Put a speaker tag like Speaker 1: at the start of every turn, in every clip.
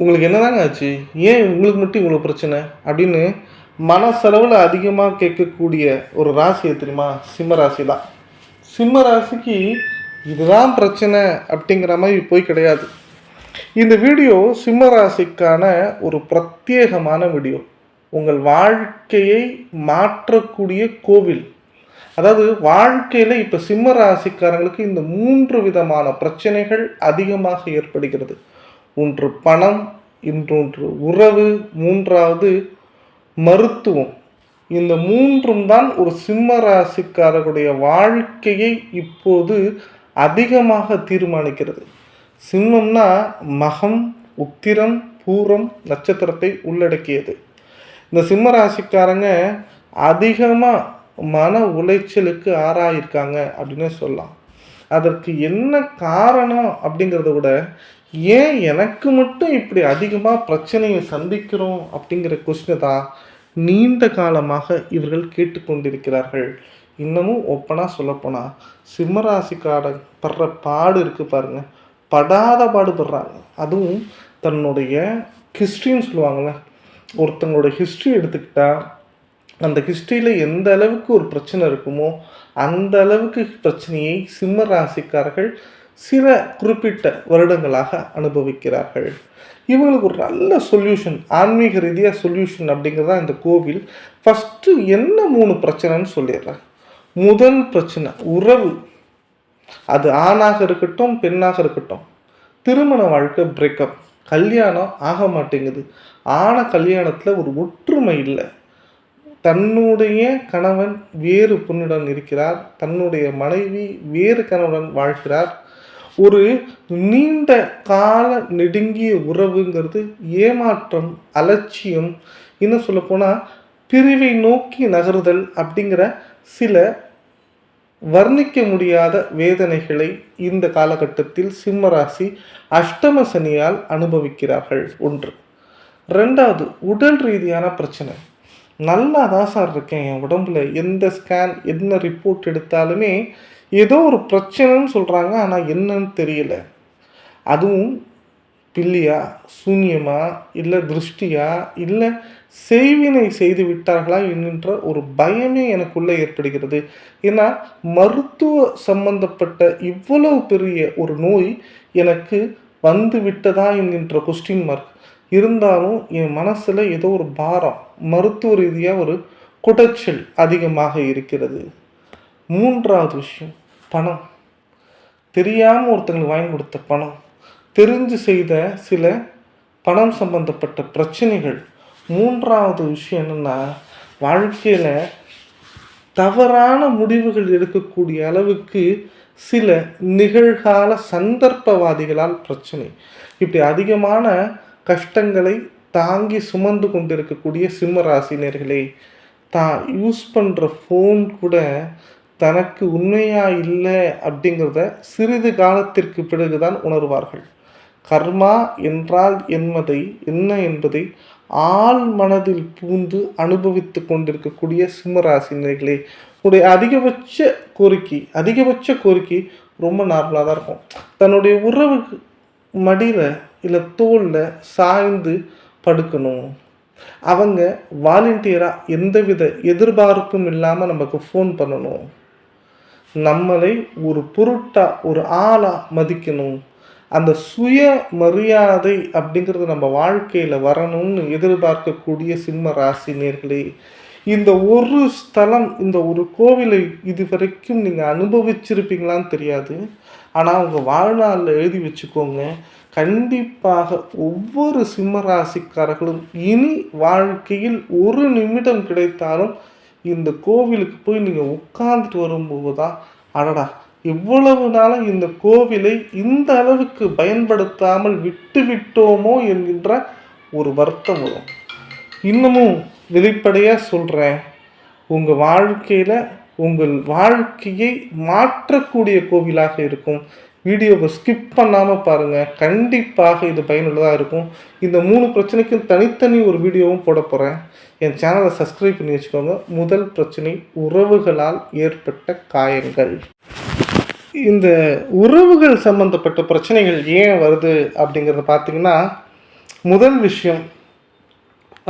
Speaker 1: உங்களுக்கு என்னதாங்க ஆச்சு? ஏன் உங்களுக்கு மட்டும் இவ்வளோ பிரச்சனை? அப்படின்னு மனசளவுல அதிகமா கேட்கக்கூடிய ஒரு ராசி எது தெரியுமா? சிம்ம ராசி தான். சிம்ம ராசிக்கு இதுதான் பிரச்சனை அப்படிங்கிற மாரி போய் கிடையாது. இந்த வீடியோ சிம்ம ராசிக்கான ஒரு பிரத்யேகமான வீடியோ. உங்கள் வாழ்க்கையை மாற்றக்கூடிய கோவில். அதாவது வாழ்க்கையில இப்ப சிம்ம ராசிக்காரங்களுக்கு இந்த 3 விதமான பிரச்சனைகள் அதிகமாக ஏற்படுகிறது. ஒன்று பணம், இன்னொன்று உறவு, 3வது மருத்துவம். இந்த 3ம் தான் ஒரு சிம்ம ராசிக்காரர்களுடைய வாழ்க்கையை இப்போது அதிகமாக தீர்மானிக்கிறது. சிம்மம்னா மகம், உத்திரம், பூரம் நட்சத்திரத்தை உள்ளடக்கியது. இந்த சிம்ம ராசிக்காரங்க அதிகமா மன உளைச்சலுக்கு ஆளாயிருக்காங்க அப்படின்னே சொல்லலாம். அதற்கு என்ன காரணம் அப்படிங்கிறத விட, ஏன் எனக்கு மட்டும் இப்படி அதிகமா பிரச்சனையை சந்திக்கிறோம் அப்படிங்கிற கொஸ்டினை தான் நீண்ட காலமாக இவர்கள் கேட்டுக்கொண்டிருக்கிறார்கள். இன்னமும் ஓப்பனா சொல்லப்போனா, சிம்ம ராசிக்காரன் படுற பாடு இருக்கு பாருங்க. படாத பாடுபடுறாங்க. அதுவும் தன்னுடைய ஹிஸ்ட்ரின்னு சொல்லுவாங்கல்ல. ஒருத்தங்களோட ஹிஸ்ட்ரி எடுத்துக்கிட்டா, அந்த ஹிஸ்ட்ரியில எந்த அளவுக்கு ஒரு பிரச்சனை இருக்குமோ, அந்த அளவுக்கு பிரச்சனையை சிம்ம ராசிக்காரர்கள் சில குறிப்பிட்ட வருடங்களாக அனுபவிக்கிறார்கள். இவங்களுக்கு ஒரு நல்ல சொல்யூஷன், ஆன்மீக ரீதியா சொல்யூஷன் அப்படிங்கிறது தான் இந்த கோவில். ஃபர்ஸ்ட்டு என்ன 3 பிரச்சனைன்னு சொல்லிடுறேன். முதல் பிரச்சனை உறவு. அது ஆணாக இருக்கட்டும், பெண்ணாக இருக்கட்டும். திருமண வாழ்க்கை பிரேக்கப். கல்யாணம் ஆக மாட்டேங்குது. ஆன கல்யாணத்துல ஒரு ஒற்றுமை இல்ல. தன்னுடைய கணவன் வேறு பெண்ணுடன் இருக்கிறார். தன்னுடைய மனைவி வேறு கணவனுடன் வாழ்கிறார். ஒரு நீண்ட கால நெடுங்கிய உறவுங்கிறது ஏமாற்றம், அலட்சியம், இன்னும் சொல்லப்போனா பிரிவை நோக்கி நகருதல் அப்படிங்கிற சில வர்ணிக்க முடியாத வேதனைகளை இந்த காலகட்டத்தில் சிம்ம ராசி அஷ்டம சனியால் அனுபவிக்கிறார்கள். 1. 2வது உடல் ரீதியான பிரச்சனை. நல்லா தான் சார் இருக்கேன். என் உடம்புல எந்த ஸ்கேன், என்ன ரிப்போர்ட் எடுத்தாலுமே ஏதோ ஒரு பிரச்சனைன்னு சொல்கிறாங்க. ஆனால் என்னன்னு தெரியல. அதுவும் பில்லியா, சூன்யமா, இல்லை திருஷ்டியா, இல்லை செய்வினை செய்து விட்டார்களா என்கின்ற ஒரு பயமே எனக்குள்ளே ஏற்படுகிறது. ஏன்னா மருத்துவ சம்பந்தப்பட்ட இவ்வளவு பெரிய ஒரு நோய் எனக்கு வந்து விட்டதா என்கின்ற கொஸ்டின் மார்க் இருந்தாலும் என் மனசில் ஏதோ ஒரு பாரம், மருத்துவ ரீதியாக ஒரு குடைச்சல் அதிகமாக இருக்கிறது. 3வது விஷயம் பணம். தெரியாமல் ஒருத்தங்களுக்கு வாங்கி கொடுத்த பணம், தெரிஞ்சு செய்த சில பணம் சம்பந்தப்பட்ட பிரச்சனைகள். 3வது விஷயம் என்னென்னா, வாழ்க்கையில் தவறான முடிவுகள் எடுக்கக்கூடிய அளவுக்கு சில நிகழ்கால சந்தர்ப்பவாதிகளால் பிரச்சனை. இப்படி அதிகமான கஷ்டங்களை தாங்கி சுமந்து கொண்டிருக்கக்கூடிய சிம்ம ராசினியர்களே, தான் யூஸ் பண்ணுற ஃபோன் கூட தனக்கு உண்மையாக இல்லை அப்படிங்கிறத சிறிது காலத்திற்கு பிறகுதான் உணர்வார்கள். கர்மா என்றால் என்ன என்பதை ஆழ் மனதில் பூந்து அனுபவித்து கொண்டிருக்கக்கூடிய சிம்மராசினியர்களே, உடைய அதிகபட்ச கோரிக்கை ரொம்ப நார்மலாக தான் இருக்கும். தன்னுடைய உறவுக்கு மடியில் இல்லை தோளில் சாய்ந்து படுக்கணும். அவங்க வாலண்டியராக எந்தவித எதிர்பார்ப்பும் இல்லாமல் நமக்கு ஃபோன் பண்ணணும். நம்மளை ஒரு பொருட்டா, ஒரு ஆளா மதிக்கணும். அந்த சுய மரியாதை அப்படிங்கிறது நம்ம வாழ்க்கையில் வரணும்னு எதிர்பார்க்கக்கூடிய சிம்ம ராசினியர்களே, இந்த ஒரு ஸ்தலம், இந்த ஒரு கோவிலை இதுவரைக்கும் நீங்கள் அனுபவிச்சிருப்பீங்களான்னு தெரியாது. ஆனால் உங்கள் வாழ்நாளில் எழுதி வச்சுக்கோங்க. கண்டிப்பாக ஒவ்வொரு சிம்ம ராசிக்காரர்களும் இனி வாழ்க்கையில் ஒரு நிமிடம் கிடைத்தாலும் இந்த கோவிலுக்கு போய் நீங்கள் உட்கார்ந்துட்டு வரும்போது தான், அடடா இவ்வளவு நாளாக இந்த கோவிலை இந்த அளவுக்கு பயன்படுத்தாமல் விட்டு விட்டோமோ என்கின்ற ஒரு வருத்தம் வரும். இன்னமும் வெளிப்படையாக சொல்கிறேன், உங்கள் வாழ்க்கையில் உங்கள் வாழ்க்கையை மாற்றக்கூடிய கோவிலாக இருக்கும். வீடியோவை ஸ்கிப் பண்ணாமல் பாருங்கள். கண்டிப்பாக இது பயனுள்ளதாக இருக்கும். இந்த 3 பிரச்சனைக்கும் தனித்தனி ஒரு வீடியோவும் போட போகிறேன். என் சேனலை சப்ஸ்கிரைப் பண்ணி வச்சுக்கோங்க. முதல் பிரச்சனை உறவுகளால் ஏற்பட்ட காயங்கள். இந்த உறவுகள் சம்பந்தப்பட்ட பிரச்சனைகள் ஏன் வருது அப்படிங்கிறத பார்த்தீங்கன்னா, முதல் விஷயம்,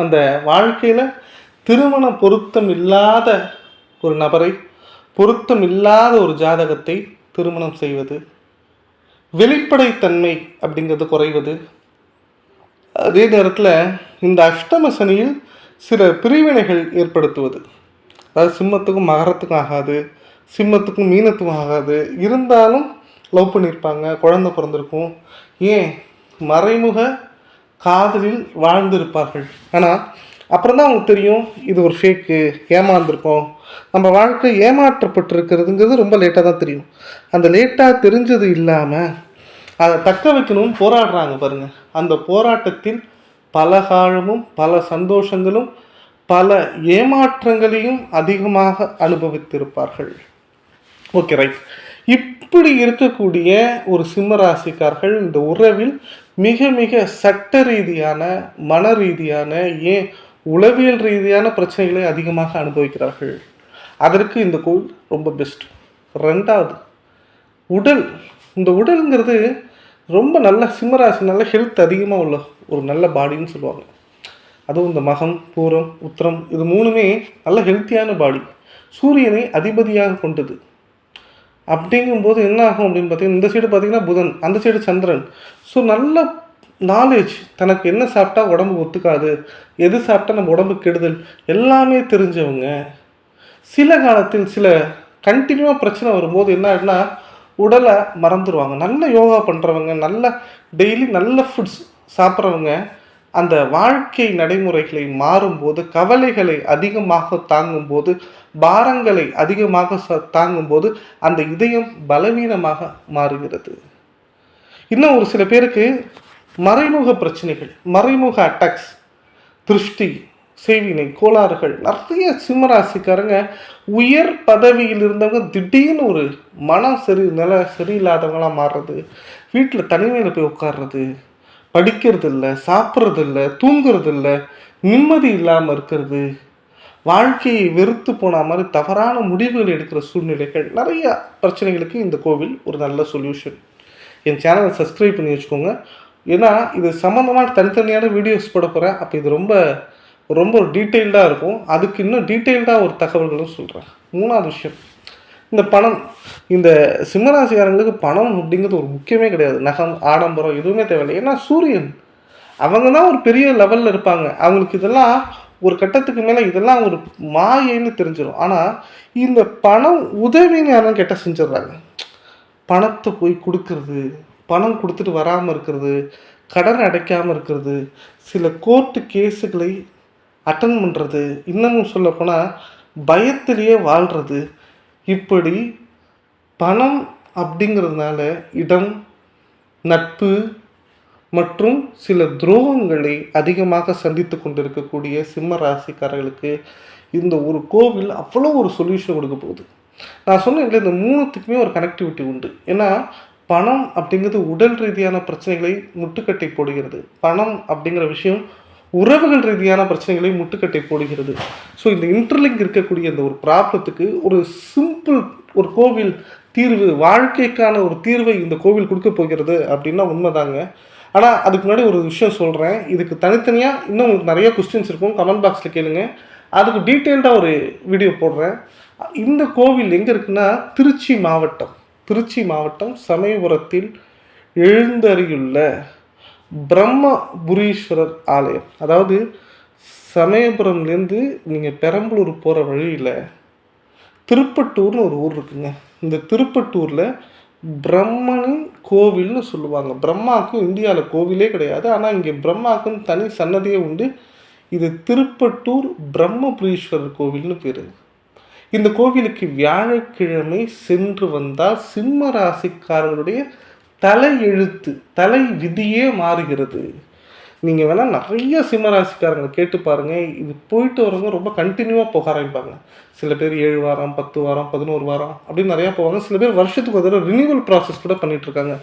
Speaker 1: அந்த வாழ்க்கையில் திருமண பொருத்தம் இல்லாத ஒரு நபரை, பொருத்தம் இல்லாத ஒரு ஜாதகத்தை திருமணம் செய்வது, வெளிப்படைத்தன்மை அப்படிங்கிறது குறைவது, அதே நேரத்தில் இந்த அஷ்டம சனியில் சில பிரிவினைகள் ஏற்படுத்துவது. அதாவது சிம்மத்துக்கும் மகரத்துக்கும் ஆகாது, சிம்மத்துக்கும் மீனத்துக்கும் ஆகாது, இருந்தாலும் லவ் பண்ணியிருப்பாங்க, குழந்தை பிறந்திருக்கும், ஏன் மறைமுக காதலில் வாழ்ந்திருப்பார்கள். ஆனால் அப்புறம் தான் அவங்களுக்கு தெரியும் இது ஒரு ஃபேக்கு, ஏமாந்துருக்கோம், நம்ம வாழ்க்கை ஏமாற்றப்பட்டிருக்கிறதுங்கிறது ரொம்ப லேட்டாக தான் தெரியும். அந்த லேட்டாக தெரிஞ்சது இல்லாமல் அதை தக்க வைக்கணும்னு போராடுறாங்க பாருங்கள். அந்த போராட்டத்தில் பல காலமும் பல சந்தோஷங்களும் பல ஏமாற்றங்களையும் அதிகமாக அனுபவித்திருப்பார்கள். Okay, right. இப்படி இருக்கக்கூடிய ஒரு சிம்மராசிக்காரர்கள் இந்த உறவில் மிக மிக சட்ட ரீதியான, மன ரீதியான, ஏன் உளவியல் ரீதியான பிரச்சனைகளை அதிகமாக அனுபவிக்கிறார்கள். அதற்கு இந்த கோவில் ரொம்ப பெஸ்ட். ரெண்டாவது, உடல். இந்த உடல்ங்கிறது ரொம்ப நல்ல சிம்மராசி, நல்ல ஹெல்த் அதிகமாக உள்ள ஒரு நல்ல பாடின்னு சொல்லுவாங்க. அதுவும் இந்த மகம், பூரம், உத்திரம் இது மூணுமே நல்ல ஹெல்த்தியான பாடி, சூரியனை அதிபதியாக கொண்டது. அப்படிங்கும்போது என்ன ஆகும் அப்படின்னு பார்த்தீங்கன்னா, இந்த சைடு பார்த்தீங்கன்னா புதன், அந்த சைடு சந்திரன். ஸோ நல்ல நாலேஜ், தனக்கு என்ன சாப்பிட்டா உடம்பு ஒத்துக்காது, எது சாப்பிட்டா நம்ம உடம்பு கெடுதல் எல்லாமே தெரிஞ்சவங்க. சில காலத்தில் சில கண்டினியூவாக பிரச்சனை வரும்போது என்ன ஆகுதுன்னா உடலை மறந்துடுவாங்க. நல்ல யோகா பண்ணுறவங்க, நல்ல டெய்லி நல்ல ஃபுட்ஸ் சாப்பிட்றவங்க அந்த வாழ்க்கை நடைமுறைகளை மாறும்போது, கவலைகளை அதிகமாக தாங்கும்போது, பாரங்களை அதிகமாக தாங்கும்போது அந்த இதயம் பலவீனமாக மாறுகிறது. இன்னும் ஒரு சில பேருக்கு மறைமுக பிரச்சனைகள், மறைமுக அட்டாக்ஸ், திருஷ்டி, செய்வினை, கோளாறுகள் நிறைய சிம்மராசிக்காரங்க உயர் பதவியில் இருந்தவங்க திடீர்னு ஒரு மனம் சரியில்லாதவங்களாம் மாறுறது, வீட்டில் தனிமையில் போய் உட்கார்றது, படிக்கிறது இல்லை, சாப்பிட்றது இல்லை, தூங்குறது இல்லை, நிம்மதி இல்லாமல் இருக்கிறது, வாழ்க்கையை வெறுத்து போன மாதிரி தவறான முடிவுகள் எடுக்கிற சூழ்நிலைகள், நிறைய பிரச்சனைகளுக்கு இந்த கோவில் ஒரு நல்ல சொல்யூஷன். என் சேனலை சப்ஸ்கிரைப் பண்ணி வச்சுக்கோங்க. ஏன்னா இது சம்மந்தமான தனித்தனியான வீடியோஸ் போட போகிறேன். அப்போ இது ரொம்ப ரொம்ப டீட்டெயில்டாக இருக்கும். அதுக்கு இன்னும் டீட்டெயில்டாக ஒரு தகவல்களும் சொல்கிறேன். மூணாவது விஷயம், இந்த பணம். இந்த சிம்மராசிக்காரங்களுக்கு பணம் அப்படிங்கிறது ஒரு முக்கியமே கிடையாது. நகம், ஆடம்பரம் எதுவுமே தேவையில்லை. ஏன்னா சூரியன் அவங்க தான் ஒரு பெரிய லெவலில் இருப்பாங்க. அவங்களுக்கு இதெல்லாம் ஒரு கட்டத்துக்கு மேலே இதெல்லாம் ஒரு மாயைன்னு தெரிஞ்சிடும். ஆனால் இந்த பணம் உதவின்னு யாரும் கெட்ட செஞ்சிடுறாங்க. பணத்தை போய் கொடுக்கறது, பணம் கொடுத்துட்டு வராமல் இருக்கிறது, கடன் அடைக்காமல் இருக்கிறது, சில கோர்ட்டு கேஸுகளை அட்டன் பண்ணுறது, இன்னமும் சொல்லப்போனால் பயத்திலேயே வாழ்கிறது. இப்படி பணம் அப்படிங்கிறதுனால இடம், நட்பு மற்றும் சில துரோகங்களை அதிகமாக சந்தித்து கொண்டிருக்கக்கூடிய சிம்ம ராசிக்காரர்களுக்கு இந்த ஒரு கோவில் அவ்வளோ ஒரு சொல்யூஷன் கொடுக்க போகுது. நான் சொன்னேன், இந்த மூணுத்துக்குமே ஒரு கனெக்டிவிட்டி உண்டு. ஏன்னா பணம் அப்படிங்கிறது உடல் ரீதியான பிரச்சனைகளை முட்டுக்கட்டை போடுகிறது. பணம் அப்படிங்கிற விஷயம் உறவுகள் ரீதியான பிரச்சனைகளை முட்டுக்கட்டை போடுகிறது. ஸோ இந்த இன்டர்லிங்க் இருக்கக்கூடிய இந்த ஒரு ப்ராப்ளத்துக்கு ஒரு சிம்பிள் ஒரு கோவில் தீர்வு, வாழ்க்கைக்கான ஒரு தீர்வை இந்த கோவில் கொடுக்க போகிறது அப்படின்னா உண்மைதாங்க. ஆனால் அதுக்கு முன்னாடி ஒரு விஷயம் சொல்கிறேன். இதுக்கு தனித்தனியாக இன்னும் உங்களுக்கு நிறைய கொஸ்டின்ஸ் இருக்கும், கமெண்ட் பாக்ஸில் கேளுங்க. அதுக்கு டீட்டெயில்டாக ஒரு வீடியோ போடுறேன். இந்த கோவில் எங்கே இருக்குன்னா திருச்சி மாவட்டம் சமயபுரத்தில் எழுந்தருளியுள்ள பிரம்மபுரீஸ்வரர் ஆலயம். அதாவது சமயபுரம்லேருந்து நீங்கள் பெரம்பலூர் போகிற வழியில் திருப்பட்டூர்னு ஒரு ஊர் இருக்குங்க. இந்த திருப்பட்டூரில் பிரம்மனின் கோவில்னு சொல்லுவாங்க. பிரம்மாவுக்கும் இந்தியாவில் கோவிலே கிடையாது, ஆனால் இங்கே பிரம்மாவுக்கும் தனி சன்னதியே உண்டு. இது திருப்பட்டூர் பிரம்மபுரீஸ்வரர் கோவில்னு பேர். இந்த கோவிலுக்கு வியாழக்கிழமை சென்று வந்தால் சிம்ம ராசிக்காரர்களுடைய தலை எழுத்து, தலை விதியே மாறுகிறது. நீங்கள் வேணால் நிறைய சிம்மராசிக்காரங்களை கேட்டு பாருங்கள். இது போயிட்டு வரவங்க ரொம்ப கண்டினியூவாக போக ஆரம்பிப்பாங்க. சில பேர் 7 வாரம், 10 வாரம், 11 வாரம் அப்படின்னு நிறையா போவாங்க. சில பேர் வருஷத்துக்கு ஒரு தடவை ரினியூவல் ப்ராசஸ் கூட பண்ணிகிட்ருக்காங்க.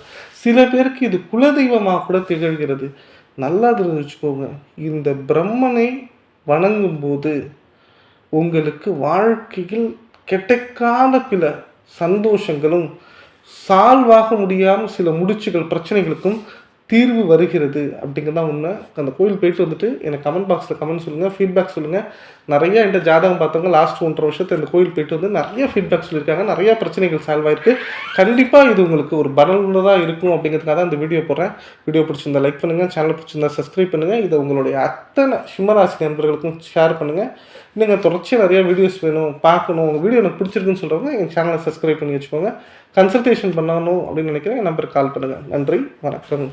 Speaker 1: சில பேருக்கு இது குலதெய்வமாக கூட திகழ்கிறது. நல்லா தெரிஞ்சுக்கோங்க, இந்த பிரம்மனை வணங்கும்போது உங்களுக்கு வாழ்க்கையில் கிடைக்காத பிற சந்தோஷங்களும், சால்வாக முடியாமல் சில முடிச்சுகள் பிரச்சனைகளுக்கும் தீர்வு வருகிறது அப்படிங்கிறது தான் உண்மை. அந்த கோயில் போயிட்டு வந்துட்டு எனக்கு கமெண்ட் பாக்ஸில் கமெண்ட் சொல்லுங்கள், ஃபீட்பேக் சொல்லுங்கள். நிறைய என்கிட்ட ஜாதகம் பார்த்தவங்க லாஸ்ட் 1.5 வருஷத்துல இந்த கோயில் போயிட்டு வந்து நிறைய ஃபீட்பேக் சொல்லியிருக்காங்க. நிறைய பிரச்சனைகள் சால்வ் ஆயிருக்கு. கண்டிப்பாக இது உங்களுக்கு ஒரு பலனுள்ளதாக இருக்கும் அப்படிங்கிறதுக்காக தான் இந்த வீடியோ போடுறேன். வீடியோ பிடிச்சிருந்தா லைக் பண்ணுங்கள், சேனல் பிடிச்சிருந்தா சப்ஸ்கிரைப் பண்ணுங்கள். இதை உங்களுடைய அத்தனை சிம்மராசி நண்பர்களுக்கும் ஷேர் பண்ணுங்கள். நீங்கள் தொடர்ச்சியாக நிறையா வீடியோஸ் வேணும், பார்க்கணும், உங்கள் வீடியோ எனக்கு பிடிச்சிருக்குன்னு சொல்கிறவங்க எங்கள் சேனலை சப்ஸ்கிரைப் பண்ணி வச்சுக்கோங்க. கன்சல்டேஷன் பண்ணணும் அப்படின்னு நினைக்கிறேன், என் நம்பருக்கு கால் பண்ணுங்கள். நன்றி, வணக்கம்.